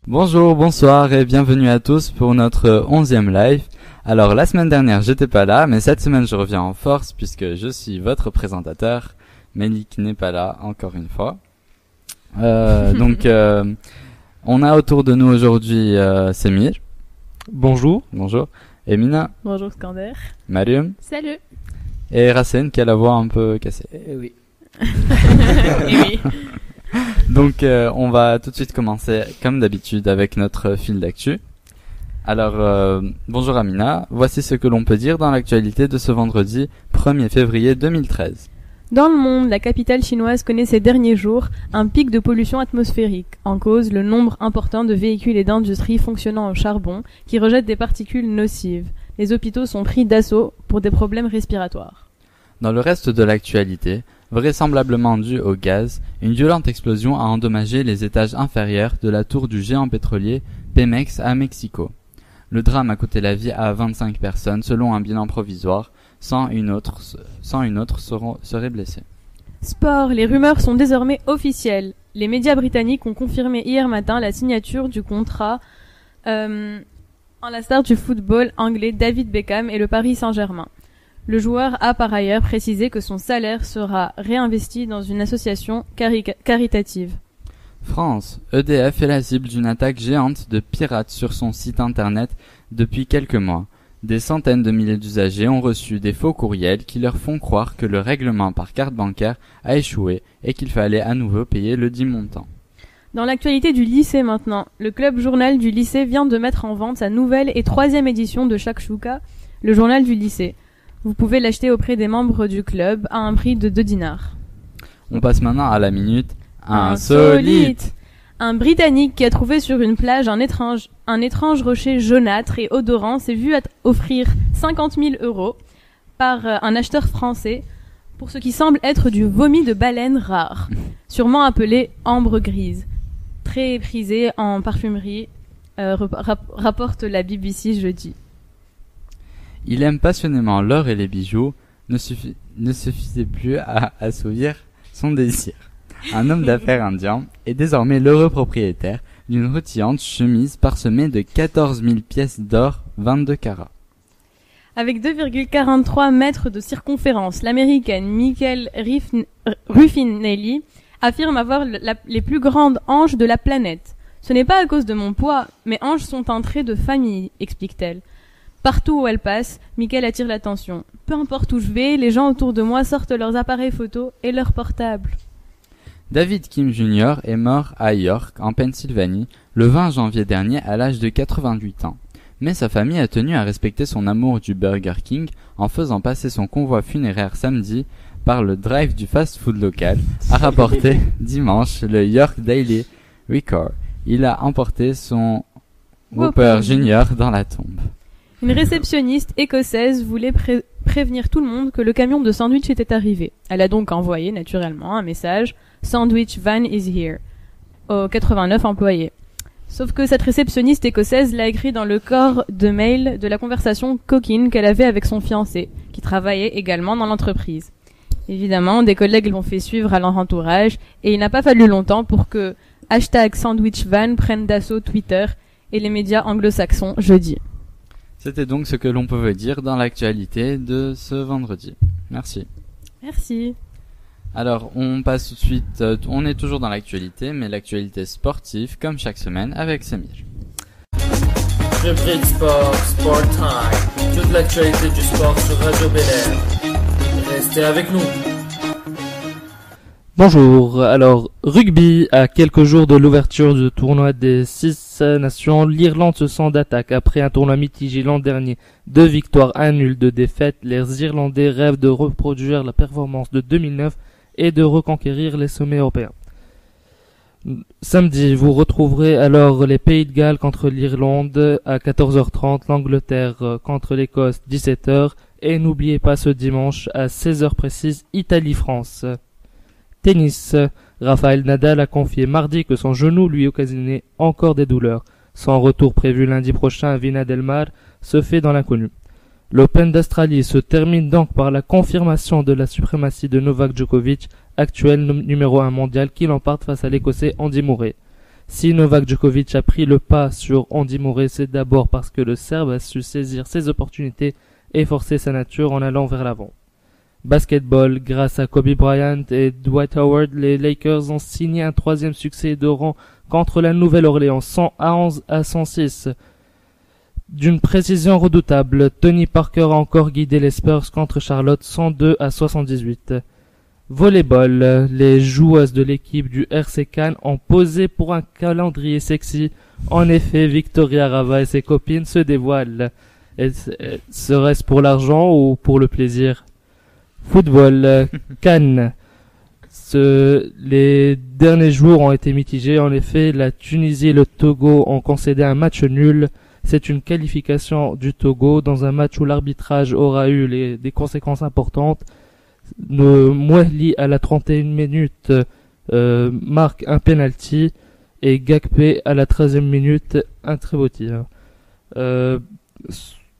Bonjour, bonsoir et bienvenue à tous pour notre 11e live. Alors la semaine dernière j'étais pas là, mais cette semaine je reviens en force puisque je suis votre présentateur. Mélik n'est pas là encore une fois. Donc on a autour de nous aujourd'hui Semir. Bonjour. Bonjour. Emina. Bonjour Skander. Mariam. Salut. Et Racine qui a la voix un peu cassée. Oui. Oui. Donc on va tout de suite commencer comme d'habitude avec notre fil d'actu. Alors bonjour Amina, voici ce que l'on peut dire dans l'actualité de ce vendredi 1er février 2013. Dans le monde, la capitale chinoise connaît ces derniers jours un pic de pollution atmosphérique. En cause, le nombre important de véhicules et d'industries fonctionnant au charbon qui rejettent des particules nocives. Les hôpitaux sont pris d'assaut pour des problèmes respiratoires. Dans le reste de l'actualité, vraisemblablement due au gaz, une violente explosion a endommagé les étages inférieurs de la tour du géant pétrolier Pemex à Mexico. Le drame a coûté la vie à 25 personnes selon un bilan provisoire, 101 autres seraient blessés. Sport, les rumeurs sont désormais officielles. Les médias britanniques ont confirmé hier matin la signature du contrat en la star du football anglais David Beckham et le Paris Saint-Germain. Le joueur a par ailleurs précisé que son salaire sera réinvesti dans une association caritative. France, EDF est la cible d'une attaque géante de pirates sur son site internet depuis quelques mois. Des centaines de milliers d'usagers ont reçu des faux courriels qui leur font croire que le règlement par carte bancaire a échoué et qu'il fallait à nouveau payer le dit montant. Dans l'actualité du lycée maintenant, le club journal du lycée vient de mettre en vente sa nouvelle et 3e édition de Shakshuka, le journal du lycée. Vous pouvez l'acheter auprès des membres du club à un prix de 2 dinars. On passe maintenant à la minute insolite. Un Britannique qui a trouvé sur une plage un étrange rocher jaunâtre et odorant s'est vu offrir 50 000 € par un acheteur français pour ce qui semble être du vomi de baleine rare, sûrement appelé ambre grise, très prisé en parfumerie, rapporte la BBC jeudi. Il aime passionnément l'or et les bijoux, ne suffisait plus à assouvir son désir. Un homme d'affaires indien est désormais l'heureux propriétaire d'une rutilante chemise parsemée de 14 000 pièces d'or 22 carats. Avec 2,43 mètres de circonférence, l'américaine Michael Ruffinelli affirme avoir les plus grandes hanches de la planète. Ce n'est pas à cause de mon poids, mes hanches sont un trait de famille, explique-t-elle. Partout où elle passe, Michael attire l'attention. Peu importe où je vais, les gens autour de moi sortent leurs appareils photo et leurs portables. David Kim Jr. est mort à York, en Pennsylvanie, le 20 janvier dernier à l'âge de 88 ans. Mais sa famille a tenu à respecter son amour du Burger King en faisant passer son convoi funéraire samedi par le drive du fast-food local, a rapporté dimanche le York Daily Record. Il a emporté son Whopper Jr. dans la tombe. Une réceptionniste écossaise voulait prévenir tout le monde que le camion de sandwich était arrivé. Elle a donc envoyé naturellement un message « Sandwich van is here » aux 89 employés. Sauf que cette réceptionniste écossaise l'a écrit dans le corps de mail de la conversation coquine qu'elle avait avec son fiancé, qui travaillait également dans l'entreprise. Évidemment, des collègues l'ont fait suivre à leur entourage, et il n'a pas fallu longtemps pour que #SandwichVan prenne d'assaut Twitter et les médias anglo-saxons jeudi. C'était donc ce que l'on pouvait dire dans l'actualité de ce vendredi. Merci. Merci. Alors, on passe tout de suite, on est toujours dans l'actualité, mais l'actualité sportive, comme chaque semaine, avec Samir. Rubrique sport, Sport Time. Toute l'actualité du sport sur Radio Bel Air. Restez avec nous. Bonjour, alors rugby, à quelques jours de l'ouverture du tournoi des 6 nations, l'Irlande se sent d'attaque après un tournoi mitigé l'an dernier. 2 victoires, 1 nul, 2 défaites. Les Irlandais rêvent de reproduire la performance de 2009 et de reconquérir les sommets européens. Samedi, vous retrouverez alors les Pays de Galles contre l'Irlande à 14h30, l'Angleterre contre l'Écosse 17h et n'oubliez pas ce dimanche à 16h précise Italie-France. Tennis, Rafael Nadal a confié mardi que son genou lui occasionnait encore des douleurs. Son retour prévu lundi prochain à Vina del Mar se fait dans l'inconnu. L'Open d'Australie se termine donc par la confirmation de la suprématie de Novak Djokovic, actuel numéro 1 mondial, qui l'emporte face à l'Écossais Andy Murray. Si Novak Djokovic a pris le pas sur Andy Murray, c'est d'abord parce que le Serbe a su saisir ses opportunités et forcer sa nature en allant vers l'avant. Basketball, grâce à Kobe Bryant et Dwight Howard, les Lakers ont signé un 3e succès de rang contre la Nouvelle-Orléans, 111 à 106. D'une précision redoutable, Tony Parker a encore guidé les Spurs contre Charlotte, 102 à 78. Volleyball, les joueuses de l'équipe du RC Cannes ont posé pour un calendrier sexy. En effet, Victoria Rava et ses copines se dévoilent. Serait-ce pour l'argent ou pour le plaisir? Football, Cannes. Les derniers jours ont été mitigés. En effet, la Tunisie et le Togo ont concédé un match nul. C'est une qualification du Togo dans un match où l'arbitrage aura eu des conséquences importantes. Mouehli à la 31e minute marque un penalty et Gakpe à la 13e minute un très beau tir.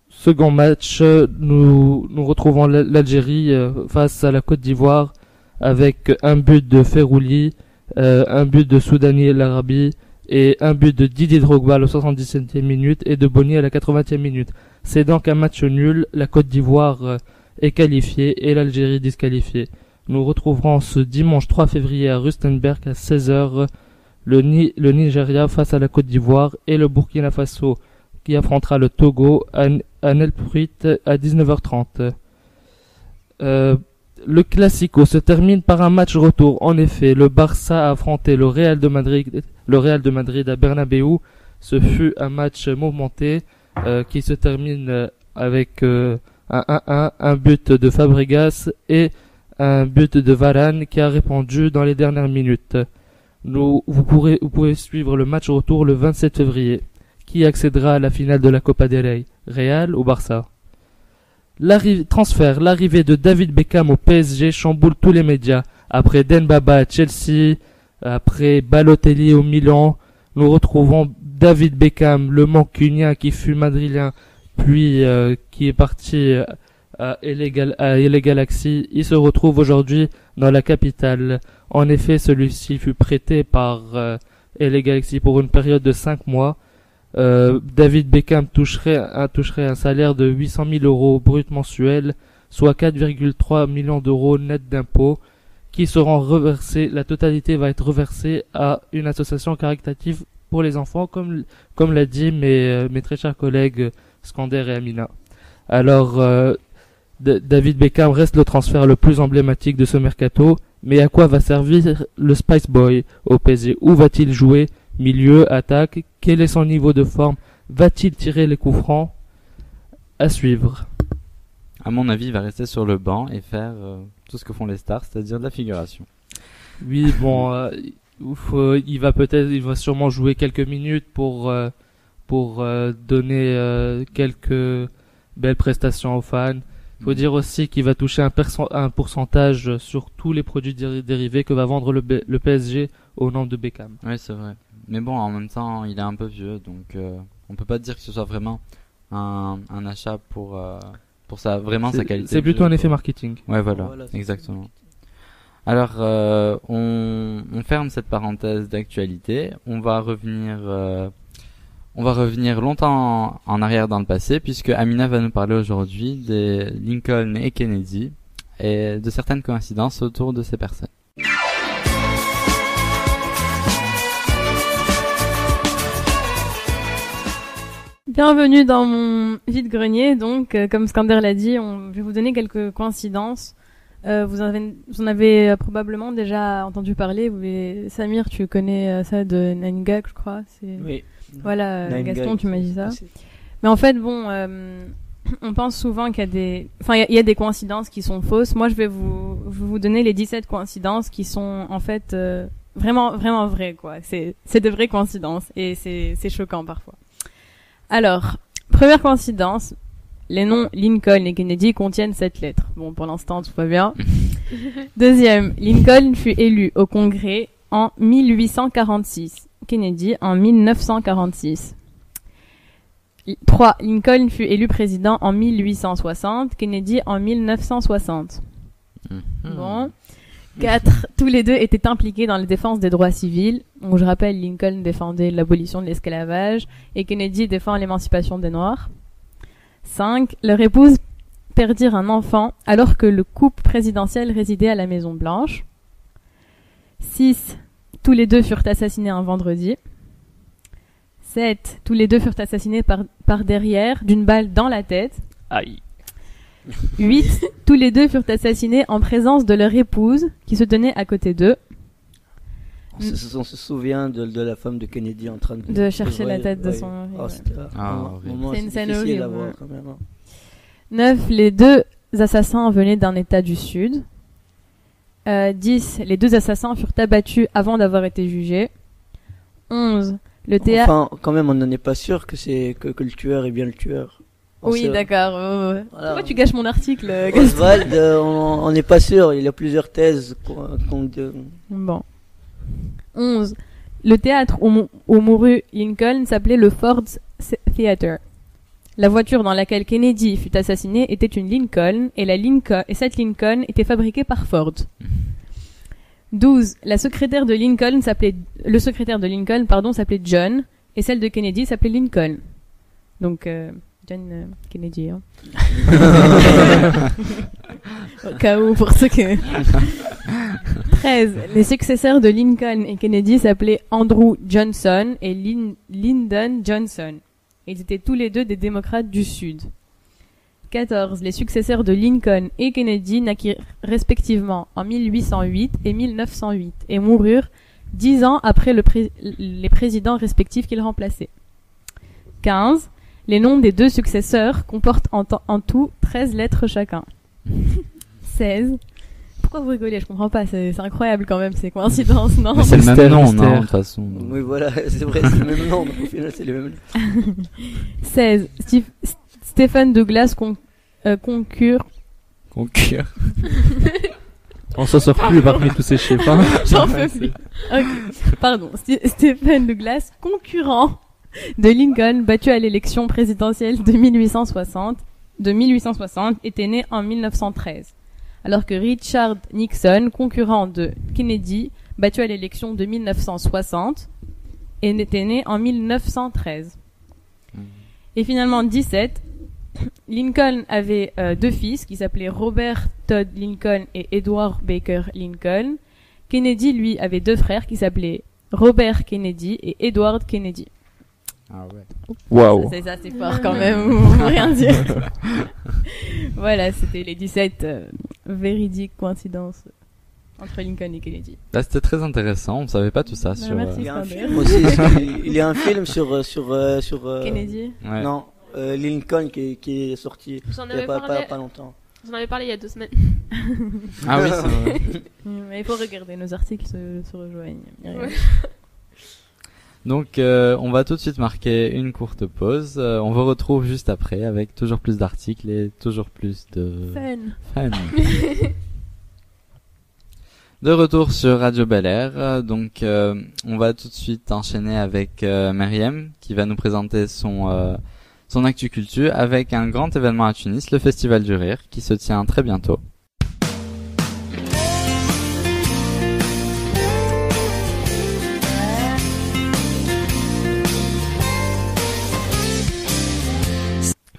Second match, nous retrouvons l'Algérie face à la Côte d'Ivoire avec un but de Ferrouli, un but de Soudani El Arabi et un but de Didier Drogba à la 77e minute et de Boni à la 80e minute. C'est donc un match nul. La Côte d'Ivoire est qualifiée et l'Algérie disqualifiée. Nous retrouverons ce dimanche 3 février à Rustenberg à 16h le Nigeria face à la Côte d'Ivoire et le Burkina Faso qui affrontera le Togo à Nelpruit à 19h30. Le Classico se termine par un match retour. En effet, le Barça a affronté le Real de Madrid à Bernabéu. Ce fut un match mouvementé qui se termine avec un 1-1, un but de Fabregas et un but de Varane qui a répondu dans les dernières minutes. Vous pouvez suivre le match retour le 27 février. Qui accédera à la finale de la Copa del Rey, Real ou Barça? L'arrivée de David Beckham au PSG chamboule tous les médias. Après Dembaba à Chelsea, après Balotelli au Milan, nous retrouvons David Beckham, le mancunien qui fut madrilène, puis qui est parti à LA Galaxy. Il se retrouve aujourd'hui dans la capitale. En effet, celui-ci fut prêté par LA Galaxy pour une période de 5 mois. David Beckham toucherait un salaire de 800 000 euros brut mensuel, soit 4,3 millions d'euros net d'impôts, qui seront reversés. La totalité va être reversée à une association caritative pour les enfants, comme l'a dit mes très chers collègues Skander et Amina. Alors, David Beckham reste le transfert le plus emblématique de ce mercato, mais à quoi va servir le Spice Boy au PSG? Où va-t-il jouer? Milieu, attaque, quel est son niveau de forme? Va-t-il tirer les coups francs? À suivre. À mon avis, il va rester sur le banc et faire tout ce que font les stars, c'est-à-dire de la figuration. Oui, bon, il va sûrement jouer quelques minutes pour donner quelques belles prestations aux fans. Il faut dire aussi qu'il va toucher un pourcentage sur tous les produits dérivés que va vendre le PSG au nom de Beckham. Oui, c'est vrai. Mais bon, en même temps, il est un peu vieux, donc on peut pas dire que ce soit vraiment un achat pour sa qualité. C'est plutôt un effet marketing. Ouais, voilà, exactement. Alors, on ferme cette parenthèse d'actualité. On va revenir longtemps en arrière dans le passé, puisque Amina va nous parler aujourd'hui des Lincoln et Kennedy et de certaines coïncidences autour de ces personnes. Bienvenue dans mon vide-grenier. Donc, comme Skander l'a dit, je vais vous donner quelques coïncidences. Vous en avez probablement déjà entendu parler. Samir, tu connais ça de Nine Gag, je crois. Oui. Voilà, Nine Gaston, Gag, tu m'as dit ça. Mais en fait, bon, on pense souvent qu'il y a des coïncidences qui sont fausses. Moi, je vais vous donner les 17 coïncidences qui sont en fait vraiment vraiment vraies, quoi. C'est de vraies coïncidences et c'est choquant parfois. Alors, première coïncidence, les noms Lincoln et Kennedy contiennent 7 lettres. Bon, pour l'instant, tout va bien. Deuxième, Lincoln fut élu au Congrès en 1846. Kennedy en 1946. 3. Lincoln fut élu président en 1860. Kennedy en 1960. Bon. 4. Tous les deux étaient impliqués dans la défense des droits civils. Donc, je rappelle, Lincoln défendait l'abolition de l'esclavage et Kennedy défend l'émancipation des Noirs. 5. Leur épouse perdirent un enfant alors que le couple présidentiel résidait à la Maison Blanche. 6. Tous les deux furent assassinés un vendredi. 7. Tous les deux furent assassinés par derrière d'une balle dans la tête. Aïe. 8. Tous les deux furent assassinés en présence de leur épouse qui se tenait à côté d'eux. On se souvient de la femme de Kennedy en train De chercher la tête de son mari, Oh, ouais. c'était horrible. C'est une scène difficile à horrible, voir ouais. quand même. 9. Les deux assassins venaient d'un état du sud. 10. Les deux assassins furent abattus avant d'avoir été jugés. 11. Le théâtre... Enfin, quand même, on n'en est pas sûr que le tueur est bien le tueur. Oui, d'accord. Voilà. Pourquoi tu gâches mon article, Gaston? Oswald, on n'est pas sûr. Il y a plusieurs thèses Bon. 11. Le théâtre où mourut Lincoln s'appelait le Ford's Theater. La voiture dans laquelle Kennedy fut assassiné était une Lincoln et cette Lincoln était fabriquée par Ford. 12. Le secrétaire de Lincoln s'appelait John et celle de Kennedy s'appelait Lincoln. Donc John Kennedy. Hein. Au cas où pour ceux que 13. Les successeurs de Lincoln et Kennedy s'appelaient Andrew Johnson et Lyndon Johnson. Ils étaient tous les deux des démocrates du Sud. 14. Les successeurs de Lincoln et Kennedy naquirent respectivement en 1808 et 1908 et moururent 10 ans après les présidents respectifs qu'ils remplaçaient. 15. Les noms des deux successeurs comportent en tout 13 lettres chacun. 16. Pourquoi vous rigolez? Je comprends pas, c'est incroyable quand même ces coïncidences, non? Mais c'est le même Mystère, nom, mystère. non, de toute façon. Oui, voilà, c'est vrai, c'est le même nom. Mais au final, c'est le même. 16. Stephen Douglas concure. Concure. On s'en sort plus parmi tous ces chiffres. Hein. J'en peux plus. Ok. Pardon. Stephen Douglas, concurrent de Lincoln, battu à l'élection présidentielle de 1860, était né en 1913. Alors que Richard Nixon, concurrent de Kennedy, battu à l'élection de 1960, était né en 1913. Et finalement, 17, Lincoln avait deux fils qui s'appelaient Robert Todd Lincoln et Edward Baker Lincoln. Kennedy, lui, avait deux frères qui s'appelaient Robert Kennedy et Edward Kennedy. Ah ouais. Waouh. Ça, c'est fort quand même, on peut rien dire. Voilà, c'était les 17 véridiques coïncidences entre Lincoln et Kennedy. Là, c'était très intéressant. On savait pas tout ça sur. merci. Il y a un Sander. film aussi. Il y a un film sur Kennedy. Ouais. Non, Lincoln qui est sorti J'en il y a avais parlé. pas longtemps. J'en avais parlé il y a 2 semaines. Ah oui, c'est vrai. Mais il faut regarder, nos articles se rejoignent. Ouais. Donc, on va tout de suite marquer une courte pause. On vous retrouve juste après avec toujours plus d'articles et toujours plus de Fun. De retour sur Radio Bel Air. Donc, on va tout de suite enchaîner avec Meriem qui va nous présenter son actu culture avec un grand événement à Tunis, le Festival du Rire, qui se tient très bientôt.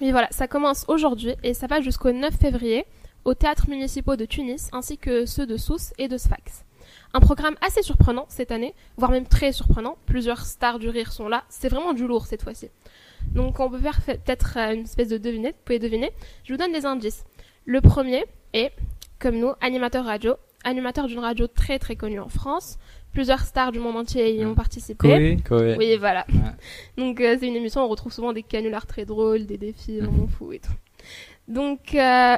Oui, voilà, ça commence aujourd'hui et ça va jusqu'au 9 février aux théâtres municipaux de Tunis ainsi que ceux de Sousse et de Sfax. Un programme assez surprenant cette année, voire même très surprenant. Plusieurs stars du rire sont là. C'est vraiment du lourd cette fois-ci. Donc on peut faire peut-être une espèce de devinette. Vous pouvez deviner. Je vous donne des indices. Le premier est, comme nous, animateur radio. Animateur d'une radio très très connue en France. Plusieurs stars du monde entier y ont participé. Koé. Oui, voilà. Ouais. Donc c'est une émission où on retrouve souvent des canulars très drôles, des défis vraiment fous et tout. Donc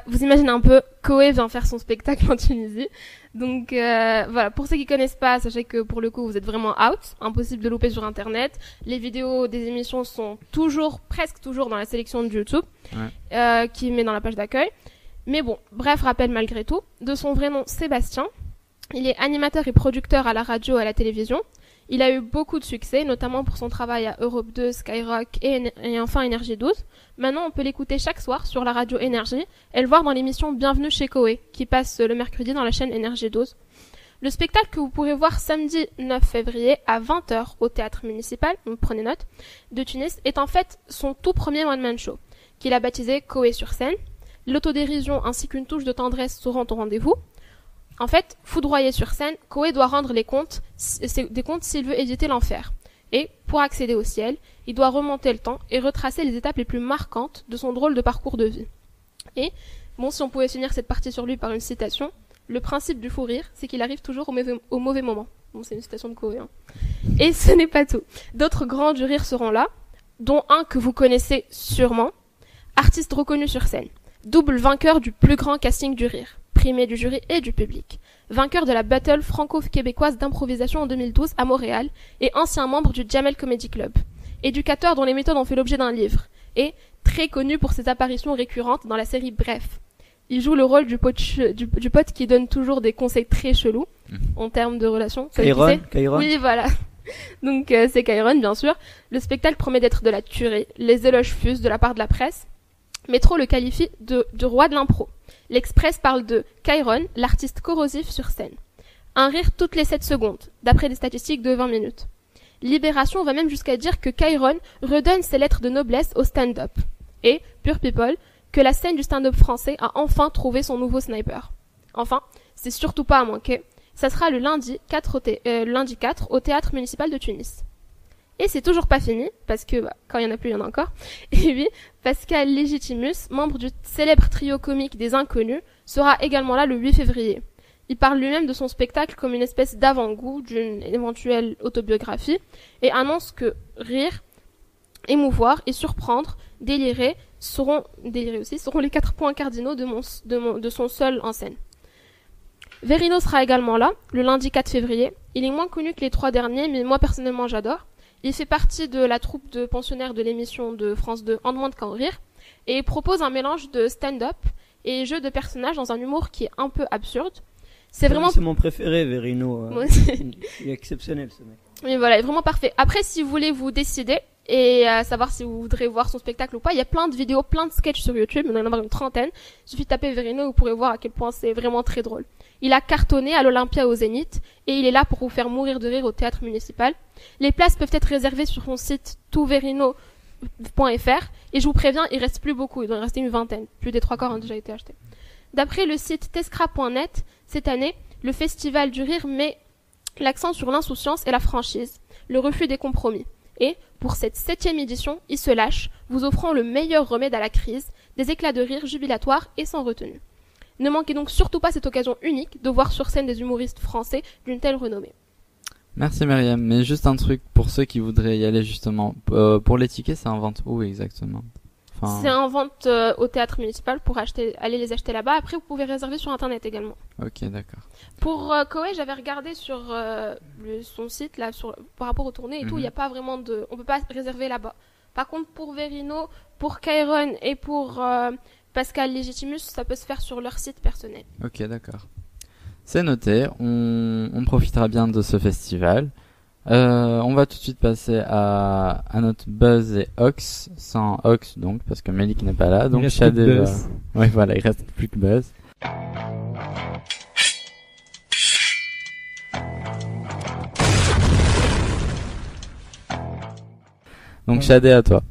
vous imaginez un peu, Koé vient faire son spectacle en Tunisie. Donc voilà, pour ceux qui connaissent pas, sachez que pour le coup vous êtes vraiment out, impossible de louper sur internet. Les vidéos des émissions sont presque toujours dans la sélection de YouTube, qui met dans la page d'accueil. Mais bon, bref, rappel malgré tout, de son vrai nom Sébastien. Il est animateur et producteur à la radio et à la télévision. Il a eu beaucoup de succès, notamment pour son travail à Europe 2, Skyrock et enfin Énergie 12. Maintenant, on peut l'écouter chaque soir sur la radio Énergie et le voir dans l'émission Bienvenue chez Koé, qui passe le mercredi dans la chaîne Énergie 12. Le spectacle que vous pourrez voir samedi 9 février à 20h au théâtre municipal, donc prenez note, de Tunis, est en fait son tout premier one-man show, qu'il a baptisé Koé sur scène. L'autodérision ainsi qu'une touche de tendresse seront au rendez-vous. En fait, foudroyé sur scène, Koé doit rendre des comptes s'il veut éviter l'enfer. Et, pour accéder au ciel, il doit remonter le temps et retracer les étapes les plus marquantes de son drôle de parcours de vie. Et, bon, si on pouvait finir cette partie sur lui par une citation, le principe du fou rire, c'est qu'il arrive toujours au mauvais moment. Bon, c'est une citation de Koé, hein. Et ce n'est pas tout. D'autres grands du rire seront là, dont un que vous connaissez sûrement, artiste reconnu sur scène, double vainqueur du plus grand casting du rire, primé du jury et du public, vainqueur de la battle franco-québécoise d'improvisation en 2012 à Montréal et ancien membre du Jamel Comedy Club, éducateur dont les méthodes ont fait l'objet d'un livre, et très connu pour ses apparitions récurrentes dans la série Bref. Il joue le rôle du pote qui donne toujours des conseils très chelous en termes de relations. Kairon. Oui, voilà. Donc c'est Kairon, bien sûr. Le spectacle promet d'être de la tuerie. Les éloges fusent de la part de la presse. Métro le qualifie de roi de l'impro. L'Express parle de Kairon, l'artiste corrosif sur scène. Un rire toutes les 7 secondes, d'après des statistiques de 20 minutes. Libération va même jusqu'à dire que Kairon redonne ses lettres de noblesse au stand-up. Et, Pure People, que la scène du stand-up français a enfin trouvé son nouveau sniper. Enfin, c'est surtout pas à manquer, ça sera le lundi 4 au théâtre municipal de Tunis. Et c'est toujours pas fini, parce que quand il y en a plus, il y en a encore. Et oui, Pascal Légitimus, membre du célèbre trio comique des Inconnus, sera également là le 8 février. Il parle lui-même de son spectacle comme une espèce d'avant-goût d'une éventuelle autobiographie, et annonce que rire, émouvoir et surprendre, délirer seront les 4 points cardinaux de son seul en scène. Verino sera également là, le lundi 4 février. Il est moins connu que les 3 derniers, mais moi personnellement j'adore. Il fait partie de la troupe de pensionnaires de l'émission de France 2 En demande qu'à en rire, et propose un mélange de stand-up et jeu de personnages dans un humour qui est un peu absurde. C'est mon préféré, Verino. Moi aussi. Il est exceptionnel, ce mec. Mais voilà, il est vraiment parfait. Après, si vous voulez vous décider et savoir si vous voudrez voir son spectacle ou pas, il y a plein de vidéos, plein de sketchs sur YouTube, il y en a une trentaine. Il suffit de taper Verino, vous pourrez voir à quel point c'est vraiment très drôle. Il a cartonné à l'Olympia au Zénith et il est là pour vous faire mourir de rire au théâtre municipal. Les places peuvent être réservées sur son site toutverino.fr et je vous préviens, il reste plus beaucoup, il doit en rester une vingtaine. Plus des 3/4 ont déjà été achetés. D'après le site tescra.net, cette année, le Festival du Rire met l'accent sur l'insouciance et la franchise, le refus des compromis. Et, pour cette 7e édition, il se lâche, vous offrant le meilleur remède à la crise, des éclats de rire jubilatoires et sans retenue. Ne manquez donc surtout pas cette occasion unique de voir sur scène des humoristes français d'une telle renommée. Merci Myriam, mais juste un truc pour ceux qui voudraient y aller justement. Pour les tickets, c'est en vente où exactement? C'est en vente au théâtre municipal pour aller les acheter là-bas. Après, vous pouvez réserver sur internet également. Ok, d'accord. Pour Koé, j'avais regardé sur son site là, par rapport aux tournées et tout, il y a pas vraiment on peut pas réserver là-bas. Par contre, pour Verino, pour Kairon et pour Pascal Légitimus, ça peut se faire sur leur site personnel. Ok, d'accord. C'est noté. On profitera bien de ce festival. On va tout de suite passer à notre Buzz et Ox, sans Ox donc, parce que Melik n'est pas là, donc Shadé va... Ouais, voilà, il reste plus que Buzz. Donc Shadé, à toi.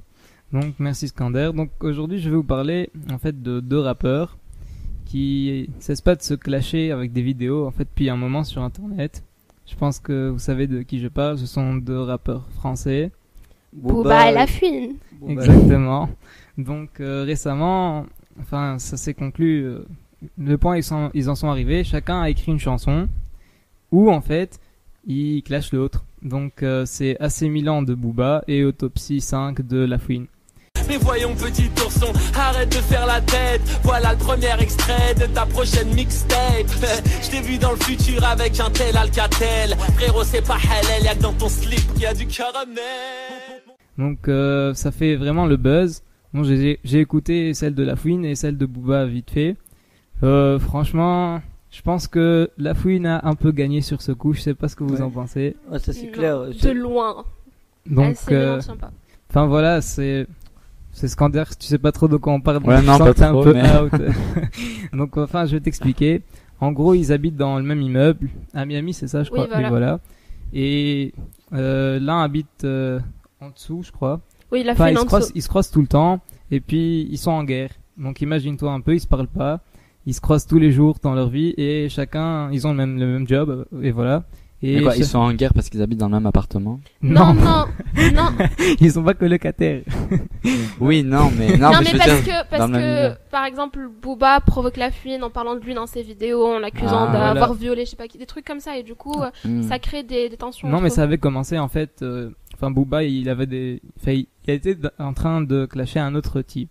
Donc merci Skander. Donc aujourd'hui je vais vous parler en fait de 2 rappeurs qui cessent pas de se clasher avec des vidéos en fait depuis un moment sur internet. Je pense que vous savez de qui je parle, ce sont 2 rappeurs français. Booba et La Fouine. Exactement. Donc récemment, enfin ça s'est conclu, le point ils en sont arrivés, chacun a écrit une chanson où en fait ils clashent l'autre. Donc c'est AC Milan de Booba et Autopsie 5 de La Fouine. Mais voyons petit ourson, arrête de faire la tête. Voilà le premier extrait de ta prochaine mixtape. Je t'ai vu dans le futur avec un tel Alcatel. Frérot c'est pas halal, y'a que dans ton slip qu'il y a du caramel. Donc ça fait vraiment le buzz. Bon, j'ai écouté celle de La Fouine et celle de Booba vite fait. Franchement, je pense que La Fouine a un peu gagné sur ce coup. Je sais pas ce que vous en pensez. Ouais, ça c'est clair. De loin. Donc, enfin voilà, c'est Skander, tu sais pas trop de quoi on parle. Ouais, non, pas trop, un peu out. Donc enfin, je vais t'expliquer. En gros, ils habitent dans le même immeuble à Miami, c'est ça, je crois. Oui, voilà. Et l'un habite en dessous, je crois. Oui, la Enfin, fouine en dessous. ils se croisent tout le temps. Et puis, ils sont en guerre. Donc, imagine-toi un peu, ils se parlent pas. Ils se croisent tous les jours dans leur vie. Et chacun, ils ont le même job. Et voilà. Et Mais quoi, ils sont en guerre parce qu'ils habitent dans le même appartement? Non. Ils sont pas colocataires. Oui, non, mais Non, mais je veux parce dire, que, dans le même univers. par exemple, Booba provoque la fouine en parlant de lui dans ses vidéos, en l'accusant Ah, d'avoir voilà. violé, je sais pas qui, des trucs comme ça, et du coup, ça crée des tensions. Non, entre mais eux. ça avait commencé en fait. Enfin, Booba, il était en train de clasher un autre type,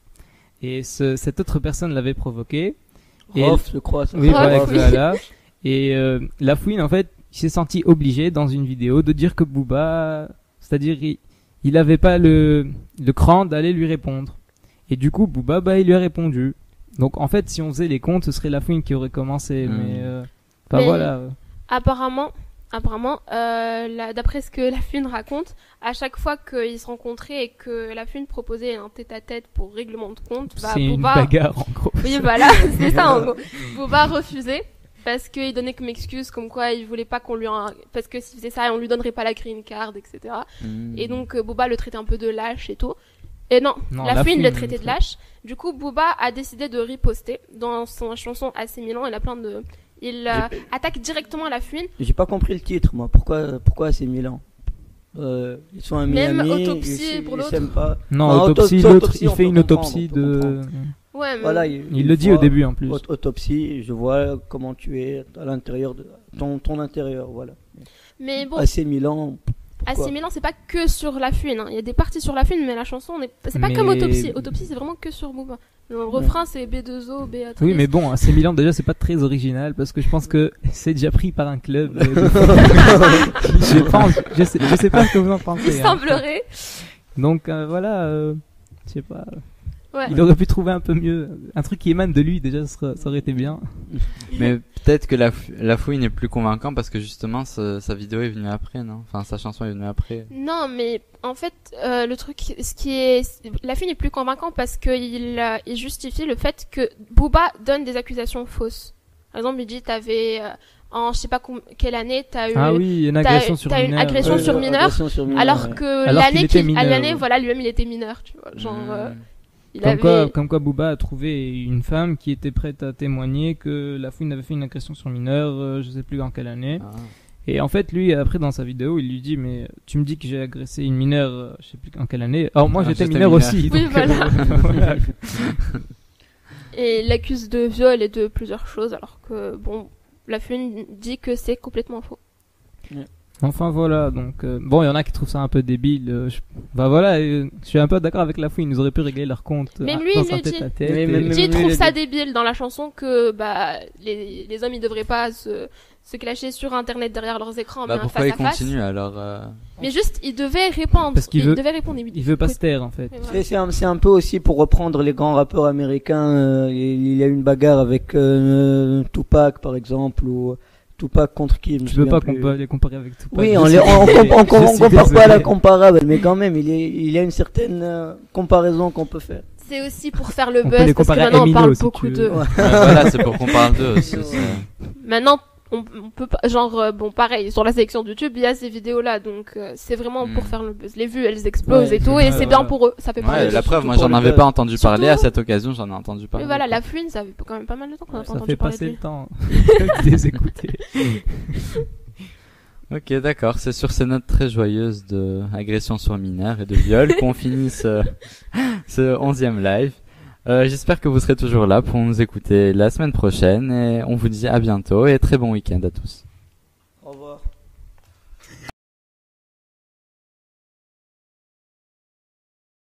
et cette autre personne l'avait provoqué. Et Rof, je crois. Ça. oui, Rof, voilà. Et la fouine, en fait, il s'est senti obligé dans une vidéo de dire que Booba, c'est-à-dire il avait pas le cran d'aller lui répondre. Et du coup, Booba, il lui a répondu. Donc en fait, si on faisait les comptes, ce serait la fouine qui aurait commencé. Mais voilà. Apparemment, d'après ce que la fouine raconte, à chaque fois qu'ils se rencontraient et que la fouine proposait un tête-à-tête pour règlement de compte, C'est une Booba... bagarre en gros. Oui, voilà, c'est ça en gros. Booba refusait. Parce qu'il donnait comme excuse, comme quoi il voulait pas qu'on lui parce que s'il faisait ça, on lui donnerait pas la green card, etc. Et donc, Booba le traitait un peu de lâche et tout. Et non, la fouine le traitait de lâche. Du coup, Booba a décidé de riposter dans son chanson AC Milan. Il attaque directement la fouine. J'ai pas compris le titre, moi. Pourquoi c'est Milan? Ils sont à Miami. Même autopsie pour ils l'autre. s'aiment pas. Non, Enfin, autopsie, l'autre, il fait une autopsie de... Ouais, mais... Voilà, Il le dit au début en plus. Autopsie, je vois comment tu es à l'intérieur de ton intérieur, voilà. Mais bon, AC Milan. AC Milan, c'est pas que sur la fouine. Il y a des parties sur la fouine, mais la chanson, c'est pas comme Autopsie. Autopsie, c'est vraiment que sur Booba. Le refrain, c'est B2O, Béatrice. Oui, mais bon, AC Milan, déjà, c'est pas très original parce que je pense que c'est déjà pris par un club. Je sais pas ce que vous en pensez. Il semblerait. Donc, voilà, je sais pas. Ouais. Il aurait pu trouver un peu mieux. Un truc qui émane de lui, déjà, ça aurait été bien. Mais peut-être que la fouine est plus convaincant parce que justement sa vidéo est venue après, non? Enfin, sa chanson est venue après. Non, mais en fait, le truc, la fouine est plus convaincant parce il justifie le fait que Booba donne des accusations fausses. Par exemple, il dit t'avais en je sais pas quelle année t'as eu une agression sur mineur. Une agression sur mineur, alors que l'année voilà, lui-même il était mineur, tu vois, genre. Comme quoi Booba a trouvé une femme qui était prête à témoigner que la fouine avait fait une agression sur mineur, je sais plus en quelle année. Et en fait, lui, après, dans sa vidéo, il lui dit, mais tu me dis que j'ai agressé une mineure, je sais plus en quelle année. Alors moi, j'étais mineur aussi. Oui, donc, voilà. Voilà. Et il l'accuse de viol et de plusieurs choses, alors que, bon, la fouine dit que c'est complètement faux. Enfin voilà, donc bon, il y en a qui trouvent ça un peu débile. Je suis un peu d'accord avec la fouine, ils auraient pu régler leur compte. Même lui, dans il le dit. Il trouve ça débile dans la chanson que les hommes ils devraient pas se clasher sur internet derrière leurs écrans, mais pourquoi face à il face. continue alors Mais juste, il devait répondre. Parce qu'il devait répondre. Il veut pas se taire en fait. Voilà. C'est un peu aussi pour reprendre les grands rappeurs américains. Il y a eu une bagarre avec Tupac par exemple ou Tupac contre qui? Tu veux pas les comparer avec Tupac? Oui, on compare pas la comparable, mais quand même, il y a une certaine comparaison qu'on peut faire. C'est aussi pour faire le buzz, parce que maintenant on parle beaucoup d'eux. Voilà, c'est pour qu'on parle d'eux aussi. Maintenant, on peut pas, genre, bon, pareil, sur la sélection de YouTube, il y a ces vidéos-là, donc c'est vraiment pour faire le buzz. Les vues, elles explosent et tout, et c'est bien pour eux. Ça fait parler. La preuve, moi j'en avais pas entendu parler, à cette occasion j'en ai entendu parler. Mais voilà, la fouine, ça fait quand même pas mal de temps qu'on a pas entendu parler de lui. Ça fait passer le temps de les écouter. Ok, d'accord, c'est sur ces notes très joyeuses de agression sur mineurs et de viol qu'on finit ce 11e live. J'espère que vous serez toujours là pour nous écouter la semaine prochaine et on vous dit à bientôt et très bon week-end à tous.